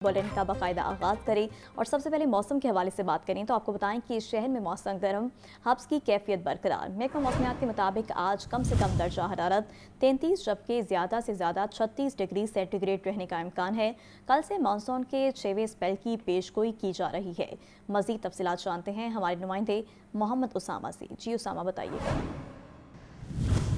Bulletin का बाकायदा आगाज़ करें और सबसे पहले मौसम के हवाले से बात करें तो आपको बताएं कि शहर में मौसम गर्म हब्स की कैफियत बरकरार। महकमा मौसमियात के मुताबिक आज कम से कम दर्जा हरारत 33 जबकि ज़्यादा से ज़्यादा 36 डिग्री सेंटीग्रेड रहने का इम्कान है। कल से मानसून के 6वें स्पेल की पेशगोई की जा रही है। मज़ीद तफसीलात जानते हैं हमारे नुमाइंदे मोहम्मद उसामा से। जी उसामा बताइएगा।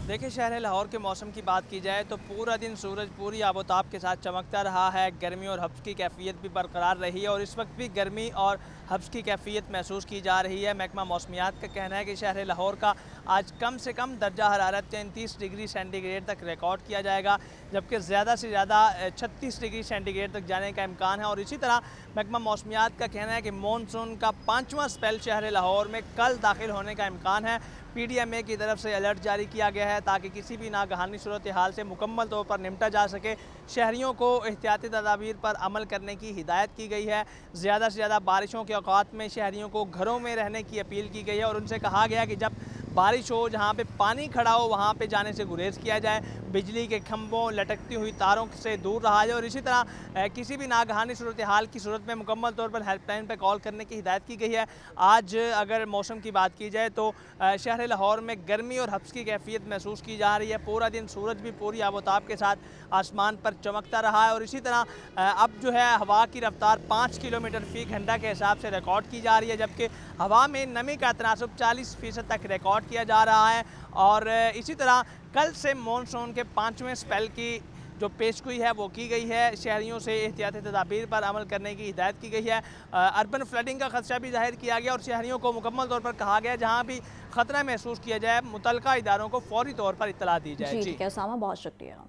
देखिए, शहर लाहौर के मौसम की बात की जाए तो पूरा दिन सूरज पूरी आबोताब के साथ चमकता रहा है। गर्मी और हब्स की कैफियत भी बरकरार रही है और इस वक्त भी गर्मी और हब्स की कैफियत महसूस की जा रही है। महकमा मौसमियात का कहना है कि शहर लाहौर का आज कम से कम दर्जा हरारत 33 डिग्री सेंटीग्रेड तक रिकॉर्ड किया जाएगा, जबकि ज़्यादा से ज़्यादा 36 डिग्री सेंटीग्रेड तक जाने का इम्कान है। और इसी तरह महकमा मौसमियात का कहना है कि मानसून का 5वां स्पेल शहर लाहौर में कल दाखिल होने का इम्कान है। PDMA की तरफ से अलर्ट जारी किया गया है ताकि किसी भी नागहानी सूरत हाल से मुकम्मल तौर पर निपटा जा सके। शहरियों को एहतियाती तदाबीर पर अमल करने की हिदायत की गई है। ज़्यादा से ज़्यादा बारिशों के औकात में शहरियों को घरों में रहने की अपील की गई है और उनसे कहा गया कि जब बारिश हो, जहाँ पे पानी खड़ा हो, वहाँ पे जाने से गुरेज किया जाए। बिजली के खंभों, लटकती हुई तारों से दूर रहा जाए और इसी तरह किसी भी नागहानी सूरत हाल की सूरत में मुकम्मल तौर पर हेल्पलाइन पर कॉल करने की हिदायत की गई है। आज अगर मौसम की बात की जाए तो शहर लाहौर में गर्मी और हब्स की कैफियत महसूस की जा रही है। पूरा दिन सूरज भी पूरी आबोताब के साथ आसमान पर चमकता रहा है और इसी तरह अब जो है हवा की रफ्तार 5 किलोमीटर फी घंटा के हिसाब से रिकॉर्ड की जा रही है, जबकि हवा में नमी का तनासुब 40% तक रिकॉर्ड किया जा रहा है। और इसी तरह कल से मानसून के 5वें स्पेल की जो पेशगोई है वो की गई है। शहरियों से एहतियाती तदाबीर पर अमल करने की हिदायत की गई है। अर्बन फ्लडिंग का खदशा भी जाहिर किया गया और शहरियों को मुकम्मल तौर पर कहा गया जहाँ भी खतरा महसूस किया जाए मुतलका इदारों को फौरी तौर पर इत्तला दी जाए। जी ठीक है उसामा, बहुत शुक्रिया।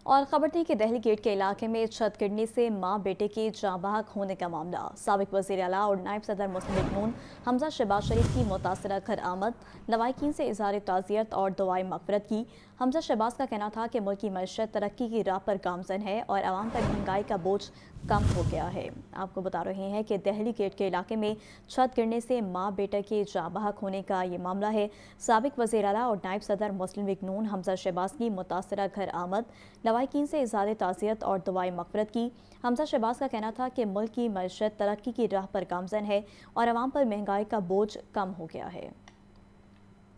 और खबर थी कि दहली गेट के इलाके में छत गिरने से मां बेटे के जाँ बहक होने का मामला। साबिक वज़ीर आला और नायब सदर मुस्लिम लीग नून हमजा शहबाज शरीफ की मुतासरा घर आमद, लवाहिकीन से इज़हार ताज़ियत और दुआए मग़फ़िरत की। हमजा शहबाज का कहना था कि मुल्क की मईशत तरक्की की राह पर गामज़न है और आवाम पर महंगाई का बोझ कम हो गया है। आपको बता रहे हैं कि दहली गेट के इलाके में छत गिरने से माँ बेटे के जाँ बहक होने का ये मामला है। साबिक वज़ीर आला और नायब सदर मुस्लिम लीग नून हमजा शहबाज की मुतासरा घर आमद, लवाहिकीन से इज़हार ताज़ियत और दुआए मग़फ़िरत की। हमजा शहबाज का कहना था कि मुल्क की मईशत तरक्की की राह पर गामज़न है और आवाम पर महंगाई का बोझ कम हो गया है।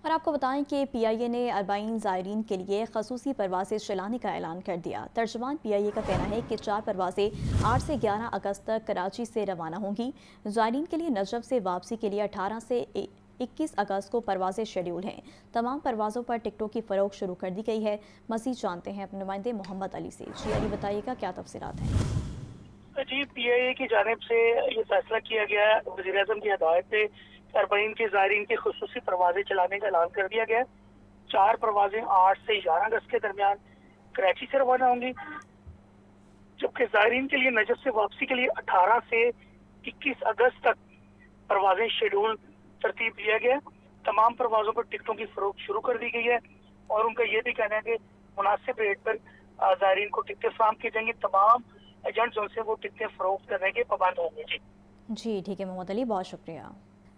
और आपको बताएं कि PIA ने 40 ज़ायरीन के लिए खसूसी परवाज़ें चलाने का ऐलान कर दिया। तर्जुमान PIA का कहना है कि 4 परवाज़ें 8 से 11 अगस्त तक कराची से रवाना होंगी। ज़ायरीन के लिए नजफ़ से वापसी के लिए 18 से 21 अगस्त को परवाज़ें शेड्यूल हैं। तमाम परवाज़ों पर टिकटों की फ़रोख्त शुरू कर दी गई है। मज़ीद जानते हैं अपने नुमाइंदे मोहम्मद अली से। जी अली बताइएगा, क्या तफसीलात हैं? जी, PIA की जानिब से ये फैसला किया गया है, वज़ीर आज़म की हिदायत पे 40 के ज़ायरीन की खुसूसी परवाज़ें चलाने का ऐलान कर दिया गया है। 4 परवाज़ें 8 से 11 अगस्त के दरमियान कराची से रवाना होंगी, जबकि ज़ायरीन के लिए नजफ़ से वापसी के लिए 18 से 21 अगस्त तक परवाज़ें शेड्यूल तरतीब दिया गया है। तमाम परवाज़ों पर टिकटों की फ़रोख्त शुरू कर दी गई है और उनका ये भी कहना है कि मुनासिब रेट पर ज़ायरीन को टिकटें फराहम की जाएंगी। तमाम एजेंट्स उनसे वो टिकटें फ़रोख्त करने के पाबंद होंगे। जी ठीक है मोहम्मद अली, बहुत शुक्रिया।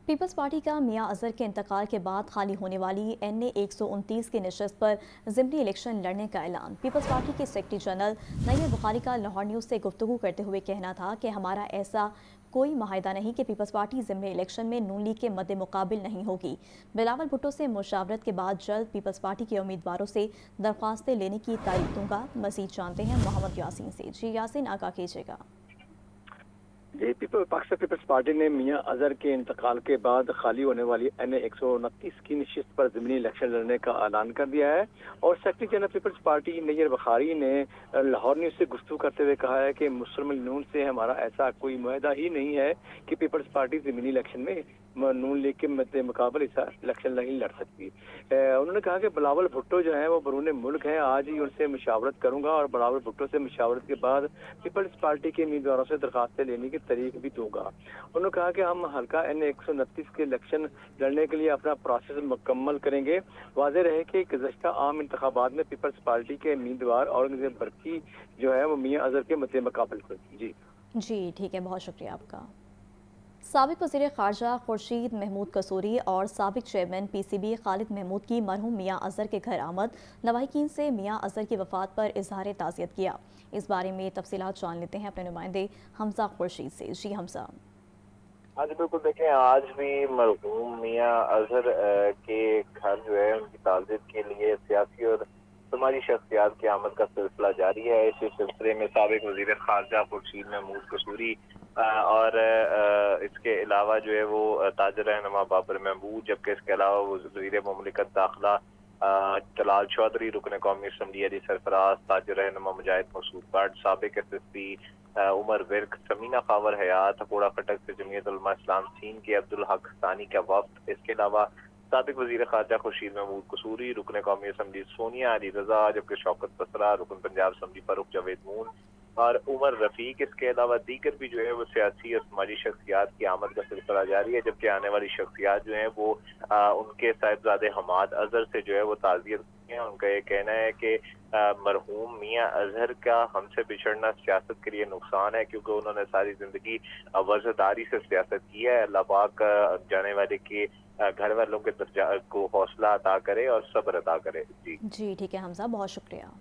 पीपल्स पार्टी का मियां अजहर के इंतकाल के बाद खाली होने वाली NA 129 की नशस्त पर ज़िमनी इलेक्शन लड़ने का ऐलान। पीपल्स पार्टी के सेक्रेटरी जनरल नैयर बुखारी का लाहौर न्यूज़ से गुफ्तगू करते हुए कहना था कि हमारा ऐसा कोई माहिदा नहीं कि पीपल्स पार्टी ज़िमनी इलेक्शन में नून लीग के मद्दे मुकाबिल नहीं होगी। बिलावल भुट्टो से मुशावरत के बाद जल्द पीपल्स पार्टी के उम्मीदवारों से दरख्वास्तें लेने की तारीख दूंगा। मज़ीद जानते हैं मोहम्मद यासीन से। जी यासीन, आगाह कीजिएगा। जी, पाकिस्तान पीपल्स पार्टी ने मियां अजहर के इंतकाल के बाद खाली होने वाली NA 129 की नशिस्त पर ज़िमनी इलेक्शन लड़ने का ऐलान कर दिया है और secretary general people's party Nayyar Bukhari ने लाहौर न्यूज़ से गुफ्तगू करते हुए कहा है कि मुस्लिम लीग नून से हमारा ऐसा कोई मुआहदा ही नहीं है कि पीपल्स पार्टी ज़िमनी इलेक्शन में नून लीग के मद्दे मुकाबले ऐसा इलेक्शन नहीं लड़ सकती। उन्होंने कहा कि बिलावल भुट्टो जो है वो बरूने मुल्क हैं, आज ही उनसे मुशावरत करूंगा और बिलावल भुट्टो से मुशावरत के बाद पीपल्स पार्टी के उम्मीदवारों से दरखास्तें लेने की तारीख भी दूंगा। उन्होंने कहा कि हम हल्का NA 129 के इलेक्शन लड़ने के लिए अपना प्रोसेस मुकम्मल करेंगे। वाज़ेह रहे कि गुज़श्ता आम इंतखाबात में पीपल्स पार्टी के उम्मीदवार औरंगज़ेब बरकी जो है वो मियां अजहर के मद्दे मुकाबले हुए। जी ठीक है, बहुत शुक्रिया आपका। साबिक वज़ीर ख़ारजा खुर्शीद महमूद कसूरी और साबिक चेयरमैन PCB खालिद महमूद की मरहूम मियाँ अज़हर के घर आमद। लवाहिकीन से मियाँ अज़हर की वफ़ात पर इजहार ताज़ियत किया। इस बारे में तफसीलात जान लेते हैं अपने नुमाइंदे हमजा खुर्शीद से। जी हमजा। हाँ जी बिल्कुल, देखें आज भी मरहूम मियाँ अज़हर के घर जो है उनकी ताज़ियत के लिए सियासी और समाजी शख्सियात की आमद का सिलसिला जारी है। इसी सिलसिले में साबिक वज़ीर ख़ारजा खुर्शीद महमूद कसूरी और इसके अलावा जो है वो ताजर रहनुमा बाबर महबूब, जबकि इसके अलावा वज़ीर मुमलिकत दाखिला जलाल चौधरी, रुकन कौमी असम्बली अली सरफराज, ताजर रहनुमा मुजाहिद मसूद भट्ट, साबिक SSP उमर विर्क, समीना खावर हयात, हकोड़ा खटक से जमीयत उलमा इस्लाम सीन के अब्दुल हक सानी का वफ्द। इसके अलावा साबिक वज़ीर ख़ारजा खुर्शीद महमूद कसूरी, रुकन कौमी असम्बली सोनिया अली रजा, जबकि शौकत बसरा, रुकन पंजाब असम्बली फ़ारूक जावेद मून और उमर रफ़ीक। इसके अलावा दीगर भी जो है वो सियासी और समाजी शख्सियात की आमद का सिलसिला जारी है, जबकि आने वाली शख्सियात जो हैं वो उनके साहिबजादे हमाद अज़हर से जो है वो ताज़ियत हैं। उनका ये कहना है कि मरहूम मियाँ अज़हर का हमसे बिछड़ना सियासत के लिए नुकसान है, क्योंकि उन्होंने सारी ज़िंदगी वज़दारी से सियासत की है। अल्लाह पाक जाने वाले के घर वालों के दर्जा को हौसला अता करे और सब्र अता करे। जी ठीक है हमजा, बहुत शुक्रिया।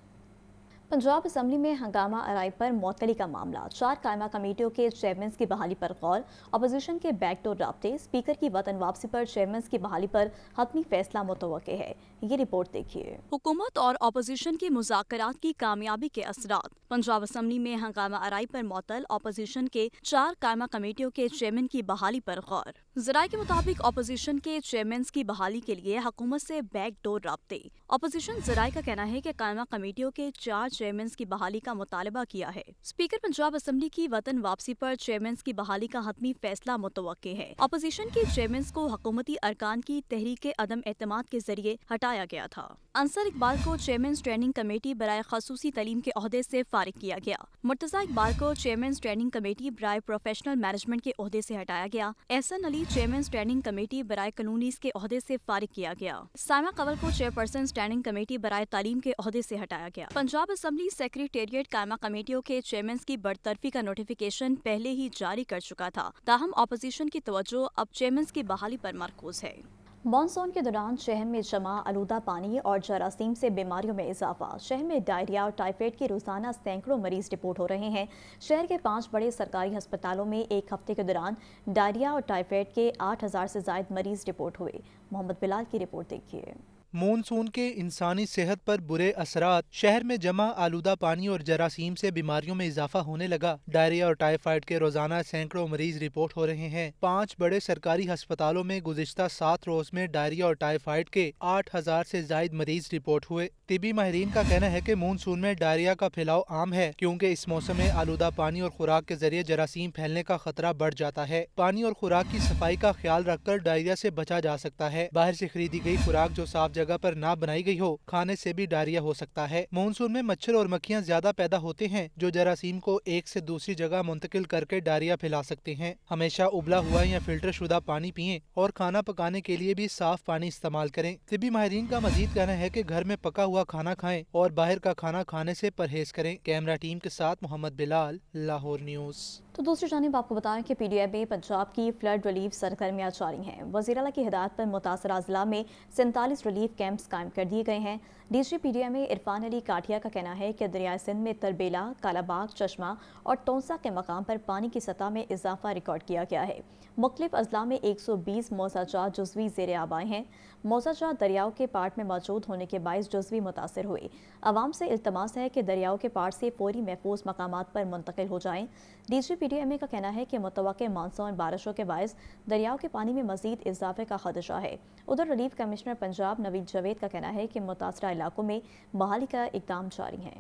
पंजाब असम्बली में हंगामा आराई पर मुअत्तली का मामला। 4 कायमा कमेटियों के चेयरमैन की बहाली पर गौर। अपोजिशन के बैकडोर राब्ते। स्पीकर की वतन वापसी पर चेयरमैन की बहाली पर हतमी फैसला मुतवक्के है। ये रिपोर्ट देखिए। हुकूमत और अपोजिशन के मुज़ाकरात की कामयाबी के असरात। पंजाब असम्बली में हंगामा आराई पर मुअत्तल अपोजिशन के 4 कायमा कमेटियों के चेयरमैन की बहाली पर गौर। ज़राए के मुताबिक अपोजिशन के चेयरमैन की बहाली के लिए हुकूमत से बैकडोर राब्ते। अपोजिशन ज़राए का कहना है कि कायमा कमेटियों के 4 चेयरमैन की बहाली का मुतालबा किया है। स्पीकर पंजाब असम्बली की वतन वापसी पर चेयरमैन की बहाली का हतमी फैसला मुतवक्के है। अपोजिशन के चेयरमैन को हुकूमती अरकान की तहरीक अदम एतमाद के जरिए हटाया गया था। अंसर इकबाल को चेयरमैन ट्रेनिंग कमेटी बराए खसूसी तालीम के ओहदे से फारिग किया गया। मुर्तज़ा इकबाल को चेयरमैन ट्रेनिंग कमेटी बराए प्रोफेशनल मैनेजमेंट के ओहदे से हटाया गया। Ehsan Ali chairman training committee बराए कानूनीस के ओहदे से फारिग किया गया। साइमा कंवल को चेयरपर्सन स्टैंडिंग कमेटी बराए तालीम के ओहदे से हटाया गया। पंजाब असम्बली सेक्रेटेरिएट कायमा कमेटियों के चेयरमैन की बरतरफी का नोटिफिकेशन पहले ही जारी कर चुका था। ताहम अपोजिशन की तवज्जो अब चेयरमैन की बहाली पर मरकूज है। मानसून के दौरान शहर में जमा आलूदा पानी और जरासीम से बीमारियों में इजाफा। शहर में डायरिया और टाइफाइड के रोजाना सैकड़ों मरीज रिपोर्ट हो रहे हैं। शहर के 5 बड़े सरकारी अस्पतालों में एक हफ्ते के दौरान डायरिया और टाइफाइड के 8000 से ज्यादा मरीज रिपोर्ट हुए। मोहम्मद बिलाल की रिपोर्ट देखिए। मानसून के इंसानी सेहत पर बुरे असरात। शहर में जमा आलूदा पानी और जरासीम से बीमारियों में इजाफा होने लगा। डायरिया और टाइफाइड के रोजाना सैकड़ों मरीज रिपोर्ट हो रहे हैं। 5 बड़े सरकारी अस्पतालों में गुज़िश्ता 7 रोज में डायरिया और टाइफाइड के 8000 से ज्यादा मरीज रिपोर्ट हुए। तिबी माहिरीन का कहना है कि मानसून में डायरिया का फैलाव आम है, क्योंकि इस मौसम में आलूदा पानी और खुराक के जरिए जरासीम फैलने का खतरा बढ़ जाता है। पानी और खुराक की सफाई का ख्याल रखकर डायरिया से बचा जा सकता है। बाहर से खरीदी गई खुराक जो साफ जगह पर ना बनाई गई हो, खाने से भी डायरिया हो सकता है। मानसून में मच्छर और मक्खियाँ ज्यादा पैदा होते हैं, जो जरासीम को एक से दूसरी जगह मुंतकिल करके डायरिया फैला सकते हैं। हमेशा उबला हुआ या फिल्टर शुदा पानी पिएं और खाना पकाने के लिए भी साफ पानी इस्तेमाल करें। तिबी माहिरीन का मजीद कहना है कि घर में पका हुआ खाना खाएं और बाहर का खाना खाने से परहेज करें। कैमरा टीम के साथ मोहम्मद बिलाल, लाहौर न्यूज़। तो दूसरी जानिब आपको बताएं कि PDI में पंजाब की फ्लड रिलीफ सरगर्मियां जारी हैं। वज़ीर आला की हिदायत पर मुतासरा जिला में 47 रिलीफ कैंप्स कायम कर दिए गए हैं। DG PDI में इरफान अली काठिया का कहना है कि दरिया सिंध में तरबेला, कालाबाग, चश्मा और तोंसा के मकाम पर पानी की सतह में इजाफा रिकॉर्ड किया गया है। मुख्तलिफ अजला में 120 मौजाजात जुज़वी ज़ेर आब आए हैं। मौजाजात दरियाओं के पार्ट में मौजूद होने के बायस जुज़वी मुतासर हुए। आवाम से इल्तमास है कि दरियाओं के पार्ट से फौरी महफूज मकामात पर मुंतकिल हो जाएं। DG PDI का कहना है कि मुतवक्के मानसून बारिशों के बायस दरियाओं के पानी में मजीद इजाफे का खदशा है। उधर रिलीफ कमिश्नर पंजाब नवीद जावेद का कहना है कि मुतासरा इलाकों में बहाली का इक़दाम जारी है।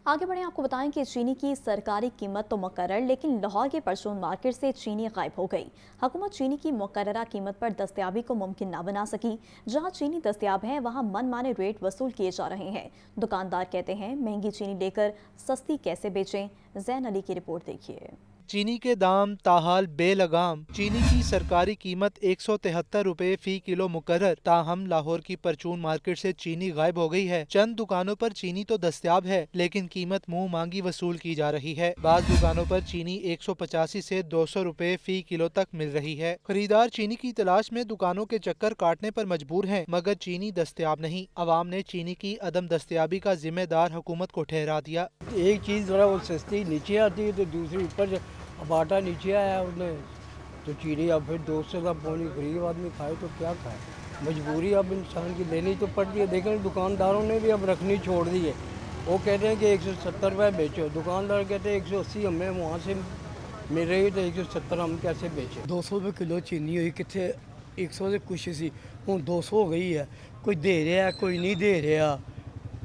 आगे बढ़े, आपको बताएं कि चीनी की सरकारी कीमत तो मुकर्रर, लेकिन लाहौर के परचून मार्केट से चीनी गायब हो गई। हुकूमत चीनी की मुकर्ररा कीमत पर दस्तयाबी को मुमकिन ना बना सकी। जहां चीनी दस्तयाब है वहां मनमाने रेट वसूल किए जा रहे हैं। दुकानदार कहते हैं महंगी चीनी लेकर सस्ती कैसे बेचें। जैन अली की रिपोर्ट देखिए। चीनी के दाम ताहाल बेलगाम। चीनी की सरकारी कीमत 173 रुपए फी किलो मुकर्रर। ताहम लाहौर की परचून मार्केट से चीनी गायब हो गई है। चंद दुकानों पर चीनी तो दस्तयाब है, लेकिन कीमत मुंह मांगी वसूल की जा रही है। बाज दुकानों पर चीनी 185 से 200 रुपए फी किलो तक मिल रही है। खरीदार चीनी की तलाश में दुकानों के चक्कर काटने पर मजबूर हैं, मगर चीनी दस्तयाब नहीं। अवाम ने चीनी की अदम दस्तयाबी का जिम्मेदार हुकूमत को ठहरा दिया। एक चीज़ जरा वो सस्ती नीचे आती है तो दूसरी ऊपर। अब आटा नीचे आया उसने तो चीनी अब फिर 200 का पौनी। गरीब आदमी खाए तो क्या खाए, मजबूरी अब इंसान की लेनी तो पड़ती है। देखें दुकानदारों ने भी अब रखनी छोड़ दी है। वो कहते हैं कि 170 रुपये बेचो, दुकानदार कहते हैं 180 हमें वहाँ से मिल रही तो 170 हम कैसे बेचें। 200 रुपये किलो चीनी हुई कितने 100 से कुछ सी हूँ 200 हो गई है। कोई दे रहा है कोई नहीं दे रहा,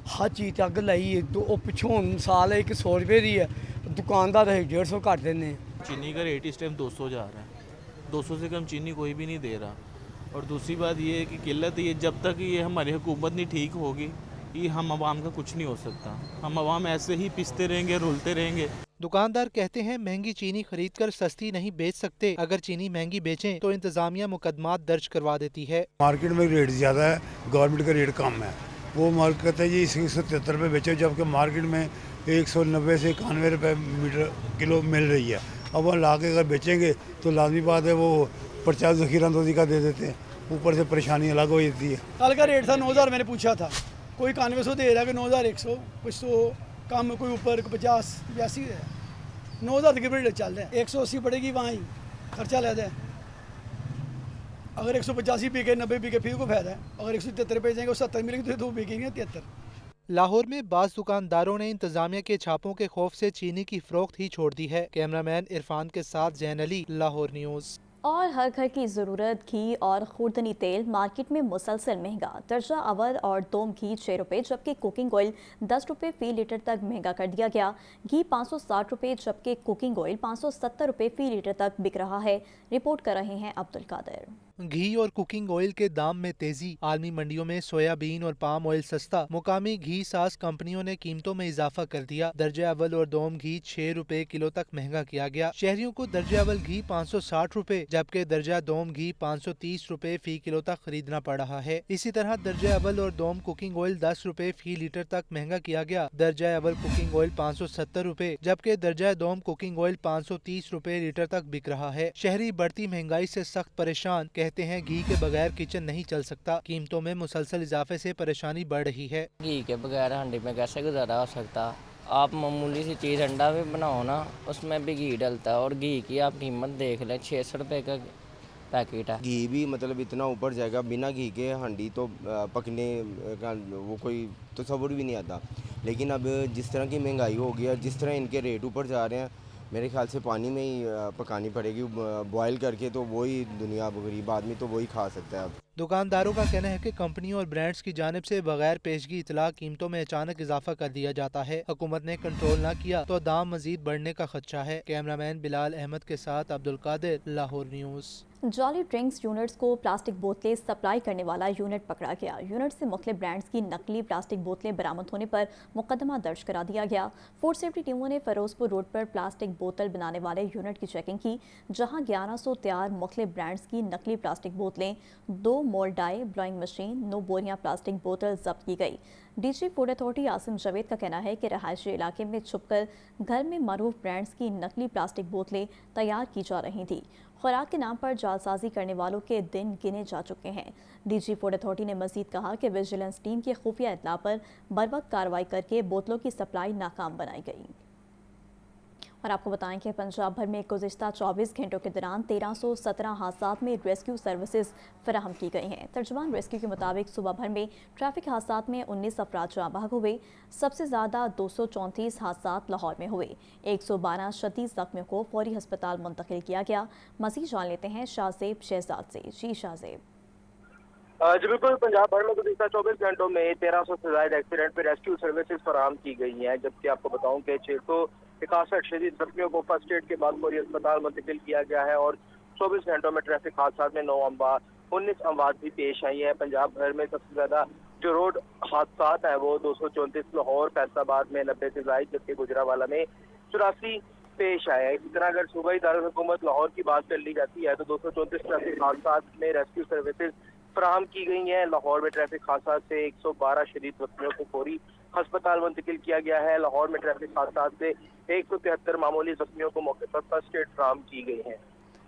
हर चीज़ अग लाई। तो वो पिछों साल है 100 रुपये दी है, दुकानदार 150 घट देने। चीनी का रेट इस टाइम 200 जा रहा है, 200 से कम चीनी कोई भी नहीं दे रहा। और दूसरी बात ये है कि किल्लत ये जब तक ये हमारी हुकूमत नहीं ठीक होगी, ये हम आवाम का कुछ नहीं हो सकता। हम आवाम ऐसे ही पिसते रहेंगे, रुलते रहेंगे। दुकानदार कहते हैं महंगी चीनी खरीद कर सस्ती नहीं बेच सकते। अगर चीनी महंगी बेचें तो इंतजामिया मुकदमात दर्ज करवा देती है। मार्केट में रेट ज़्यादा है, गवर्नमेंट का रेट कम है। वो मार्केट कहता है जी 173 रुपये बेचो, जबकि मार्केट में 190 से 91 रुपये मीटर किलो मिल रही है। अब वो ला के अगर बेचेंगे तो लाजमी बात है वो पर्चा ज़ख़ीरा अंदोज़ी का दे देते हैं, ऊपर से परेशानी अलग हो जाती है। कल का रेट था 9000, मैंने पूछा था, कोई 9100 दे रहा है कि 9100, कुछ तो कम कोई ऊपर 50 82 है। 9000 तक रेट चल रहा है, 180 पड़ेगी वहाँ ही खर्चा लेता है। अगर 185 बिके 90 बिके फिर को फायदा है। अगर 173 पे जाएंगे 70 मिलेंगे तो बिकेंगे 73। लाहौर में बाज़ दुकानदारों ने इंतजामिया के छापों के खौफ से चीनी की फरोख्त ही छोड़ दी है। कैमरामैन इरफान के साथ जैन अली, लाहौर न्यूज़। और हर घर की ज़रूरत घी और खुर्दनी तेल मार्केट में मुसलसल महंगा। दर्जा अवर और दोम घी 6 रुपये, जबकि कुकिंग ऑयल 10 रुपये फ़ी लीटर तक महंगा कर दिया गया। घी 560 रुपये, जबकि कुकिंग ऑयल 570 रुपये फ़ी लीटर तक बिक रहा है। रिपोर्ट कर रहे हैं अब्दुल कादिर। घी और कुकिंग ऑयल के दाम में तेजी। आलमी मंडियों में सोयाबीन और पाम ऑयल सस्ता। मुकामी घी साज कंपनियों ने कीमतों में इजाफा कर दिया। दर्जा अव्वल और दोम घी 6 रुपए किलो तक महंगा किया गया। शहरियों को दर्जा अव्वल घी 560 रुपए, जबकि दर्जा दोम घी 530 रुपए फी किलो तक खरीदना पड़ रहा है। इसी तरह दर्जा अव्वल और दोम कुकिंग ऑयल 10 रुपए फी लीटर तक महंगा किया गया। दर्जा अव्वल कुकिंग ऑयल 570 रुपए, जबकि दर्जा दोम कुकिंग ऑयल 530 रुपए लीटर तक बिक रहा है। शहरी बढ़ती महंगाई से सख्त परेशान, कहते हैं घी के बगैर किचन नहीं चल सकता। कीमतों में मुसलसल इजाफे से परेशानी बढ़ रही है। घी के बगैर हांडी में कैसे गुजारा हो सकता। आप मामूली सी चीज़ अंडा भी बनाओ ना, उसमें भी घी डलता है। और घी की आप कीमत देख लें, 600 रुपये का पैकेट है। घी भी मतलब इतना ऊपर जाएगा, बिना घी के हांडी तो पकने का वो कोई तस्वुर भी नहीं आता। लेकिन अब जिस तरह की महंगाई हो गई है, जिस तरह इनके रेट ऊपर जा रहे हैं, मेरे ख्याल से पानी में ही पकानी पड़ेगी, बॉयल करके। तो वही दुनिया गरीब आदमी तो वही खा सकता है। अब दुकानदारों का कहना है कि कंपनियों और ब्रांड्स की जानिब से बगैर पेशगी इतला कीमतों में अचानक इजाफा कर दिया जाता है। हुकूमत ने कंट्रोल न किया तो दाम मजीद बढ़ने का खदशा है। कैमरामैन बिलाल अहमद के साथ Abdul Qadir, Lahore news. Jolly drinks units को प्लास्टिक बोतलें सप्लाई करने वाला यूनिट पकड़ा गया। यूनिट से मुख्तलिफ ब्रांड्स की नकली प्लास्टिक बोतलें बरामद होने पर मुकदमा दर्ज करा दिया गया। फूड सेफ्टी टीमों ने फरोजपुर रोड पर प्लास्टिक बोतल बनाने वाले यूनिट की चेकिंग की, जहां 1100 तैयार मुख्तलिफ ब्रांड्स की नकली प्लास्टिक बोतलें, 2 मोल्ड डाई, ब्लोइंग मशीन, 9 बोरियां प्लास्टिक बोतल जब्त की गई। DG food authority Asim Javed का कहना है कि रहायशी इलाके में छुपकर घर में मरूफ ब्रांड्स की नकली प्लास्टिक बोतलें तैयार की जा रही थी। खुराक के नाम पर जालसाजी करने वालों के दिन गिने जा चुके हैं। डीजी फूड अथॉरिटी ने मजीद कहा कि विजिलेंस टीम की खुफिया इत्तला पर बरवक्त कार्रवाई करके बोतलों की सप्लाई नाकाम बनाई गई। और आपको बताएं कि पंजाब भर में गुज़िश्ता 24 घंटों के दौरान 1317 हादसात में रेस्क्यू सर्विसेज फराहम की गई हैं। तर्जुमान रेस्क्यू के मुताबिक सुबह भर में ट्रैफिक हादसात में 19 अफराद जाँ बहक हुए। सबसे ज़्यादा 234 हादसात लाहौर में हुए। 112 शदीद ज़ख्मियों को फौरी हस्पताल मुंतकिल किया गया। मज़ीद जान लेते हैं शाहजेब शहजाद से। जी शाहजेब। जी बिल्कुल, पंजाब भर में गुज़िश्ता 24 घंटों में 1300 से ज़ायद एक्सीडेंट पर रेस्क्यू सर्विसेज फराहम की गई हैं, जबकि आपको बताऊं कि 661 शदीद जख्मियों को फर्स्ट एड के बाद फौरी अस्पताल मुंतकिल किया गया है। और 24 घंटों में ट्रैफिक हादसात में 19 अमवात भी पेश आई हैं। पंजाब भर में सबसे ज़्यादा जो रोड हादसात है वो 234 लाहौर, फैसलाबाद में 90 से ज़ायद, जबकि गुजरावाला में 84 पेश आया है। इसी तरह अगर सूबाई दारुल-हुकूमत लाहौर की बात कर ली जाती है तो 234 ट्रैफिक हादसात में रेस्क्यू सर्विसेज फराहम की गई हैं। लाहौर में ट्रैफिक हादसात से 112 शदीद जख्मियों को फौरी अस्पताल मुंतकिल किया गया है। लाहौर में ट्रैफिक हादसात से 173 मामूली जख्मियों को मौके पर फर्स्ट एड फराहम की गई है।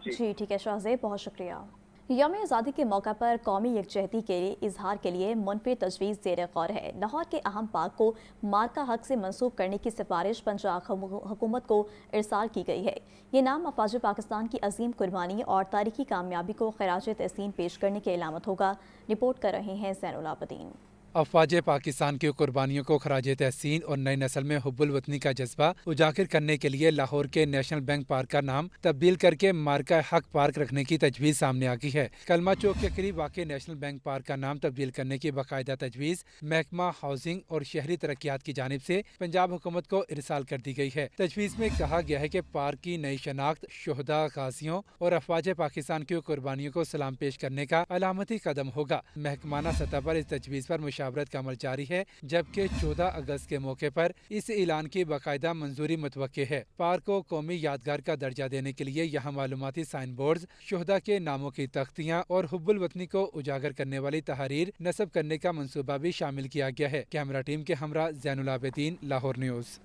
जी ठीक है शाहजेब, बहुत शुक्रिया। यौम आज़ादी के मौका पर कौमी यकजहती के इजहार के लिए मुनफिर तजवीज़ ज़ेर गौर है। लाहौर के अहम पार्क को मार्का हक से मंसूब करने की सिफारिश पंजाब हुकूमत को इरसाल की गई है। ये नाम अफवाज पाकिस्तान की अजीम कुर्बानी और तारीखी कामयाबी को खराज तहसीन पेश करने की अलामत होगा। रिपोर्ट कर रहे हैं ज़ैनुल आबिदीन। अफवाज पाकिस्तान की कुर्बानियों को खराज तहसीन और नई नस्ल में हुब्बुल वतनी का जज्बा उजागर करने के लिए लाहौर के नेशनल बैंक पार्क का नाम तब्दील करके मार्का हक पार्क रखने की तजवीज़ सामने आ गई है। कलमा चौक के करीब वाक़ नेशनल बैंक पार्क का नाम तब्दील करने की बाकायदा तजवीज़ महकमा हाउसिंग और शहरी तरक्यात की जानिब से पंजाब हुकूमत को इरसाल कर दी गई है। तजवीज़ में कहा गया है कि पार्क की नई शनाख्त शुहदा, गाजियों और अफवाज पाकिस्तान की कुर्बानियों को सलाम पेश करने का अलामती कदम होगा। महकमाना सतह पर इस तजवीज़ पर मुशावरत का अमल जारी है, जबकि 14 अगस्त के मौके पर इस ऐलान की बाकायदा मंजूरी मुतवक्के है। पार्क को कौमी यादगार का दर्जा देने के लिए यहाँ मालूमाती साइन बोर्ड, शुहदा के नामों की तख्तियाँ और हुब्बुल वतनी को उजागर करने वाली तहरीर नस्ब करने का मंसूबा भी शामिल किया गया है। कैमरा टीम के हमरा ज़ैनुल आबिदीन, लाहौर न्यूज़।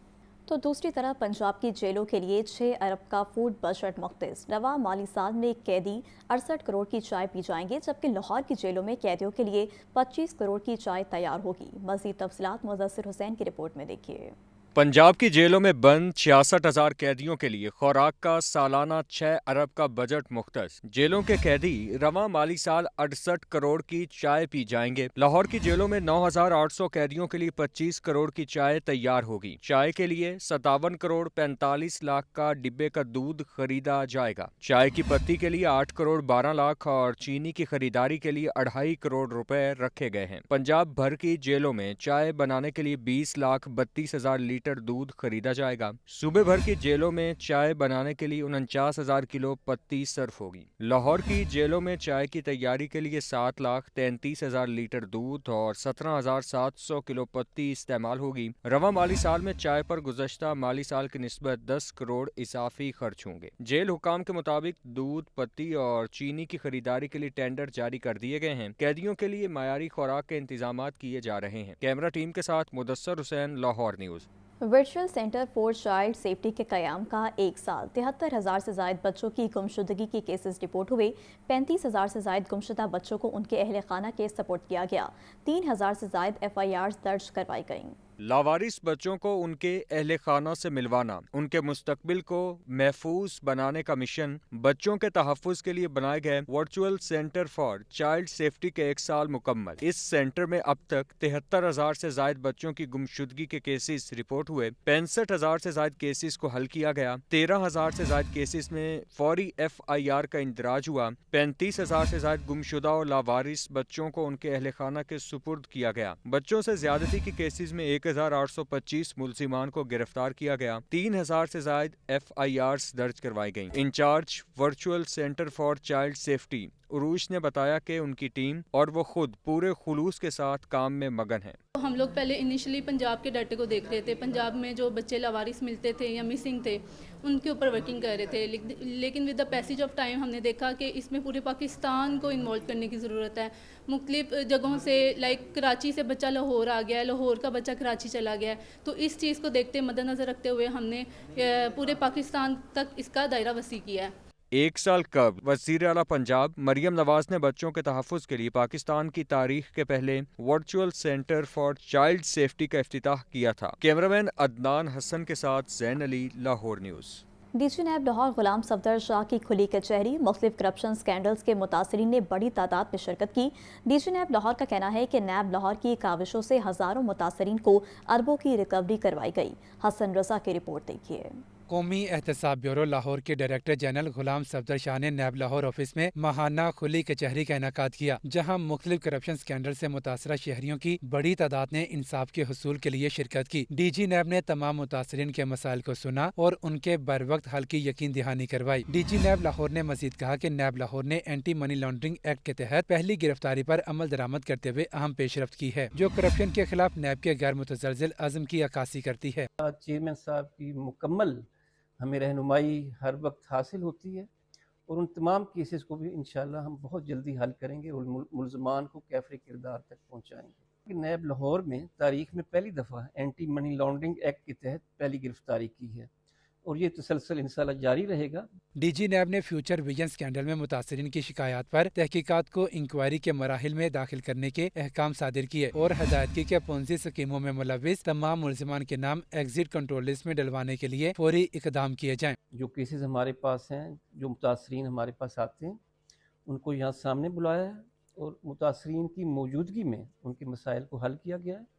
तो दूसरी तरफ पंजाब की जेलों के लिए 6 अरब का फूड बजट मुख्तस। रवा माली साल में कैदी 68 करोड़ की चाय पी जाएंगे, जबकि लाहौर की जेलों में कैदियों के लिए 25 करोड़ की चाय तैयार होगी। मज़ीद तफसीलात मुदस्सिर हुसैन की रिपोर्ट में देखिए। पंजाब की जेलों में बंद 66,000 कैदियों के लिए खुराक का सालाना 6 अरब का बजट मुख्तस। जेलों के कैदी रवां माली साल 68 करोड़ की चाय पी जाएंगे। लाहौर की जेलों में 9,800 कैदियों के लिए 25 करोड़ की चाय तैयार होगी। चाय के लिए 57 करोड़ 45 लाख का डिब्बे का दूध खरीदा जाएगा। चाय की पत्ती के लिए 8 करोड़ 12 लाख और चीनी की खरीदारी के लिए 2.5 करोड़ रुपए रखे गए हैं। पंजाब भर की जेलों में चाय बनाने के लिए 20,32,000 लीटर दूध खरीदा जाएगा। सूबे भर की जेलों में चाय बनाने के लिए 49,000 किलो पत्ती सर्फ होगी। लाहौर की जेलों में चाय की तैयारी के लिए 7,33,000 लीटर दूध और 17,700 किलो पत्ती इस्तेमाल होगी। रवा माली साल में चाय पर गुज़श्ता माली साल की निस्बत 10 करोड़ इजाफी खर्च होंगे। जेल हुकाम के मुताबिक दूध, पत्ती और चीनी की खरीदारी के लिए टेंडर जारी कर दिए गए हैं। कैदियों के लिए मायारी खुराक के इंतजाम किए जा रहे हैं। कैमरा टीम के साथ Mudassir Hussain, Lahore news. Virtual centre for child safety के क़याम का 1 साल। 73,000 से ज़ायद बच्चों की गुमशुदगी के केसेस रिपोर्ट हुए। 35,000 से ज़ायद गुमशुदा बच्चों को उनके अहल खाना के सपोर्ट किया गया। 3,000 से ज़ायद FIRs दर्ज करवाई गईं। लावारिस बच्चों को उनके अहले खाना से मिलवाना उनके मुस्तकबिल को महफूज बनाने का मिशन। बच्चों के तहफ़्फ़ुज़ के लिए बनाए गए virtual centre for child safety के 1 साल मुकम्मल। इस सेंटर में अब तक 73,000 से ज़ायद बच्चों की गुमशुदगी के केसेस रिपोर्ट हुए। 65,000 से ज़ायद केसेस को हल किया गया। 13,000 से ज़ायद केसेस में फौरी FIR का इंदराज हुआ। 35,000 से ज़ायद गुमशुदा और लावारिस बच्चों को उनके अहले खाना के सुपुर्द किया गया। बच्चों से ज्यादती के केसेस में 1,825 मुलजिमान को गिरफ्तार किया गया। 3,000 से ज़ायद FIRs दर्ज करवाई गईं। Incharge virtual centre for child safety Urooj ने बताया कि उनकी टीम और वो खुद पूरे खुलूस के साथ काम में मगन हैं। हम लोग पहले इनिशियली पंजाब के डाटे को देख रहे थे। पंजाब में जो बच्चे लावारिस मिलते थे या मिसिंग थे उनके ऊपर वर्किंग कर रहे थे, लेकिन with the passage of time हमने देखा कि इसमें पूरे पाकिस्तान को इन्वॉल्व करने की ज़रूरत है। मुख्तलिफ जगहों से लाइक कराची से बच्चा लाहौर आ गया है, लाहौर का बच्चा कराची चला गया है। तो इस चीज़ को देखते मद्देनज़र रखते हुए हमने पूरे पाकिस्तान तक इसका दायरा वसी किया है। 1 साल कब वज़ीर आला पंजाब मरियम नवाज ने बच्चों के तहफ़्फ़ुज़ के लिए पाकिस्तान की तारीख के पहले virtual centre for child safety का इफ्तिताह किया था। कैमरामैन अदनान हसन के साथ ज़ैन अली, लाहौर न्यूज़। DG नैब लाहौर गुलाम सफदर शाह की खुली कचहरी। मुख्तलिफ करप्शन स्कैंडल्स के मुतासरीन ने बड़ी तादाद में शिरकत की। DG नैब लाहौर का कहना है कि नैब लाहौर की काविशों से हज़ारों मुतासरीन को अरबों की रिकवरी करवाई गई। हसन रजा की रिपोर्ट देखिए। कौमी एहतसाब ब्यूरो लाहौर के डायरेक्टर जनरल गुलाम सफदर शाह ने नैब लाहौर ऑफिस में माहाना खुली कचहरी का इनेकाद किया, जहां मुख्तलिफ करप्शन स्कैंडल से मुतासरा शहरियों की बड़ी तादाद ने इंसाफ के हुसूल के लिए शिरकत की। DG नैब ने तमाम मुतासरीन के मसाइल को सुना और उनके बर वक्त हल की यकीन दहानी करवाई। DG नैब लाहौर ने मजीद कहा कि नैब लाहौर ने एंटी मनी लॉन्ड्रिंग एक्ट के तहत पहली गिरफ्तारी पर अमल दरामद करते हुए अहम पेशरफ्त की है, जो करप्शन के खिलाफ नैब के गैर मुतज़लज़िल अज़्म की अक्कासी करती है। चेयरमैन साहब की मुकम्मल ہمیں رہنمائی ہر وقت حاصل ہوتی ہے اور ان تمام کیسز کو بھی انشاءاللہ ہم بہت جلدی حل کریں گے اور ملزمان کو کیفر کردار تک پہنچائیں گے۔ نیب لاہور میں تاریخ میں پہلی دفعہ اینٹی منی لانڈرنگ ایکٹ کے تحت پہلی گرفتاری کی ہے اور یہ تسلسل انشاءاللہ جاری رہے گا۔ ڈی جی نیب نے فیوچر ویژن اسکینڈل میں متاثرین کی شکایات پر تحقیقات کو انکوائری کے مراحل میں داخل کرنے کے احکام صادر کیے اور ہدایت کی کہ پونزی اسکیموں میں ملوث تمام ملزمان کے نام ایگزٹ کنٹرول لسٹ میں ڈلوانے کے لیے فوری اقدام کیے جائیں۔ جو کیسز ہمارے پاس ہیں، جو متاثرین ہمارے پاس آتے ہیں، ان کو یہاں سامنے بلایا ہے اور متاثرین کی موجودگی میں ان کے مسائل کو حل کیا گیا ہے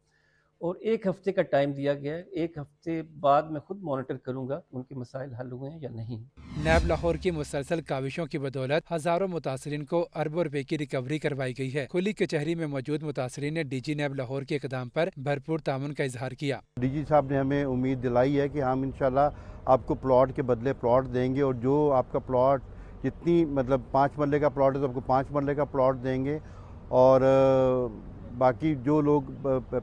اور 1 ہفتے کا ٹائم دیا گیا ہے۔ 1 ہفتے بعد میں خود مانیٹر کروں گا کہ ان کے مسائل حل ہوئے ہیں یا نہیں۔ نیب لاہور کی مسلسل کاوشوں کی بدولت ہزاروں متاثرین کو اربوں روپے کی ریکوری کروائی گئی ہے۔ کھلی کچہری میں موجود متاثرین نے ڈی جی نیب لاہور کے اقدام پر بھرپور تعاون کا اظہار کیا۔ ڈی جی صاحب نے ہمیں امید دلائی ہے کہ ہم انشاءاللہ آپ کو پلاٹ کے بدلے پلاٹ دیں گے اور جو آپ کا پلاٹ جتنی 5 مرلے کا پلاٹ ہے تو آپ کو 5 مرلے کا پلاٹ دیں گے اور باقی جو لوگ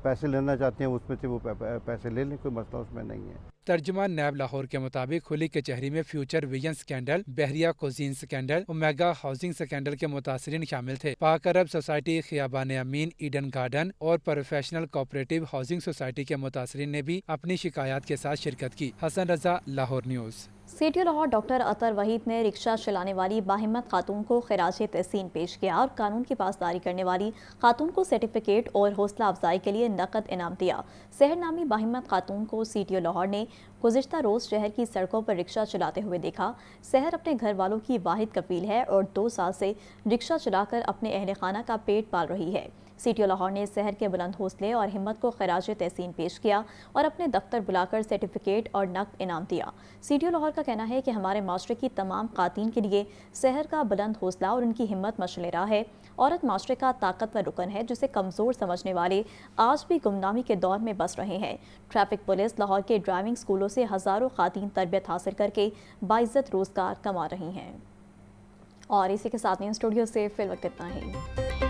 پیسے لینا چاہتے ہیں اس میں سے وہ پیسے لے لیں، کوئی مسئلہ اس میں نہیں ہے۔ ترجمان نیب لاہور کے مطابق کھلی کچہری میں فیوچر ویژن سکینڈل، بحریہ cuisine scandal, omega housing scandal کے متاثرین شامل تھے۔ پاک عرب سوسائٹی، خیابان امین، ایڈن گارڈن اور پروفیشنل کوآپریٹو ہاؤسنگ سوسائٹی کے متاثرین نے بھی اپنی شکایات کے ساتھ شرکت کی۔ Hassan Raza, Lahore news. C T O Lahore doctor Athar Waheed نے رکشہ چلانے والی باہمت خاتون کو خراج تحسین پیش کیا اور قانون کی پاسداری کرنے والی خاتون کو سرٹیفکیٹ اور حوصلہ افزائی کے لیے نقد انعام دیا۔ سحر نامی باہمت خاتون کو سی ٹی او لاہور نے گزشتہ روز شہر کی سڑکوں پر رکشہ چلاتے ہوئے دیکھا۔ سحر اپنے گھر والوں کی واحد کفیل ہے اور 2 سال سے رکشہ چلا کر اپنے اہل خانہ کا پیٹ پال رہی ہے۔ سی ٹی او لاہور نے سحر کے بلند حوصلے اور ہمت کو خراج تحسین پیش کیا اور اپنے دفتر بلا کر سرٹیفکیٹ اور نقد انعام دیا۔ سی ٹی او لاہور کا کہنا ہے کہ ہمارے معاشرے کی تمام خواتین کے لیے سحر کا بلند حوصلہ اور ان کی ہمت مشعل راہ ہے۔ عورت معاشرے کا طاقتور رکن ہے جسے کمزور سمجھنے والے آج بھی گمنامی کے دور میں بس رہے ہیں۔ ٹریفک پولیس لاہور کے ڈرائیونگ اسکولوں سے ہزاروں خواتین تربیت حاصل کر کے باعزت روزگار کما رہی ہیں۔ اور اسی کے ساتھ اسٹوڈیو سے فی الوقت اتنا ہی۔